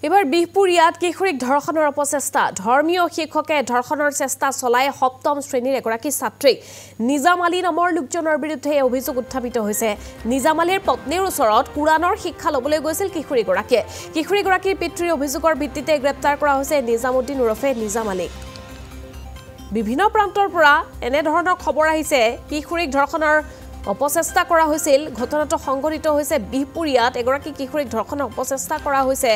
এবাৰ বিহপুৰীয়াত কিশোৰীক ধৰ্ষণৰ অপচেষ্টা ধৰ্মীয় শিক্ষকে ধৰ্ষণৰ চেষ্টা চলাই সপ্তম শ্ৰেণীৰ এগৰাকী ছাত্ৰী নিজাম আলী নামৰ লোকজনৰ বিৰুদ্ধে অভিযোগ উত্থাপিত হৈছে নিজাম আলীৰ পত্নীৰ ওচৰত কুৰানৰ শিক্ষা লবলৈ গৈছিল কিশোৰীগৰাকীৰ পিতৃৰ অভিযোগৰ ভিত্তিতে গ্ৰেপ্তাৰ কৰা হৈছে নিজামউদ্দিন ওৰফে নিজাম আলী বিভিন্ন প্ৰান্তৰ পৰা এনে ধৰণৰ খবৰ আহিছে কিশোৰীক ধৰ্ষণৰ অপচেষ্টা কৰা হৈছিল ঘটনাটো সংঘটিত হৈছে বিহপুৰীয়াত এগৰাকী কিশোৰীক ধৰ্ষণৰ অপচেষ্টা কৰা হৈছে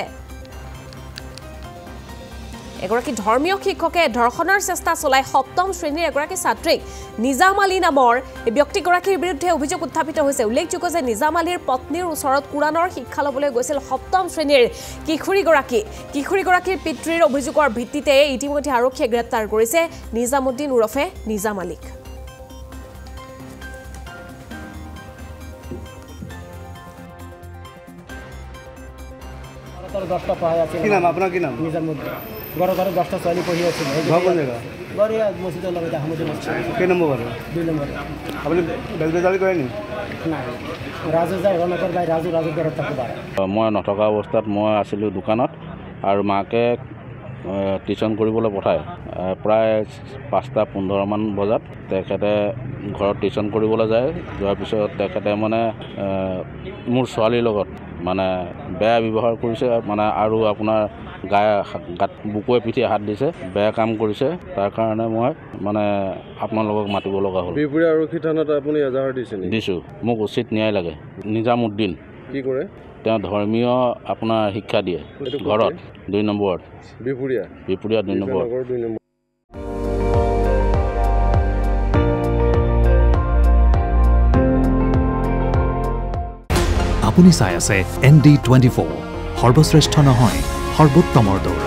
এগৰাকী ধৰ্মীয় শিক্ষকে ধৰ্ষণৰ চেষ্টা চলাই সপ্তম শ্ৰেণীৰ এগৰাকী ছাত্ৰীক নিজাম আলী নামৰ ব্যক্তিগৰাকীৰ বিৰুদ্ধে অভিযোগ উত্থাপিত হৈছে উল্লেখযোগ্য যে নিজাম আলীৰ পত্নীৰ ওচৰত কুৰানৰ শিক্ষা লবলৈ গৈছিল সপ্তম শ্ৰেণীৰ কিশোৰীগৰাকীৰ পিতৃৰ অভিযোগৰ ভিত্তিতে ইতিমধ্যে আৰক্ষীয়ে গ্ৰেপ্তাৰ কৰিছে নিজামউদ্দিন ওৰফে নিজাম আলীক কি নাম আপনাৰ কি নাম নিজামউদ্দিন ঘৰে 10টা ছোৱালী পঢ়ি আছিল ঘৰ কোন জায়গা ঘৰে মসজিদেৰ লগে আহমদী মসজিদ কেই নম্বৰ বাৰু 2 নম্বৰ আপুনি বেলবেজালি কৰে নি না ৰাজু যায় ৰনকৰ ভাই ৰাজু ঘৰত থাকে বাৰ মই নথকা অৱস্থাত মই আছিলোঁ দোকানত আৰু মাকে টিউচন কৰিবলৈ পঠায় প্ৰায় 5:15 মান বজাত তেখেতে ঘৰত টিউচন কৰিবলৈ যায় যোৱাৰ পিছত তেখেতে মানে মোৰ ছোৱালীৰ লগত মানে বেয়া ব্যৱহাৰ কৰিছে মানে আৰু আপোনাৰ গাত বুকুৱে পিঠে হাত দিছে বেয়া কাম কৰিছে তাৰ কাৰণে মই মানে আপোনালোকক মাতিব লগা হ'ল বিহপুৰীয়া আৰক্ষী থানাত আপুনি এজাহাৰ দিছোঁ মোক উচিত ন্যায় লাগে নিজামউদ্দিন কি কৰে তেওঁ ধৰ্মীয় আপোনাৰ শিক্ষা দিয়ে ঘৰত 2 নম্বৰত বিহপুৰীয়া 2 নম্বৰ আপুনি চাই আছে ND24 সৰ্বশ্ৰেষ্ঠ নহয় সৰ্বোত্তমৰ দৌৰ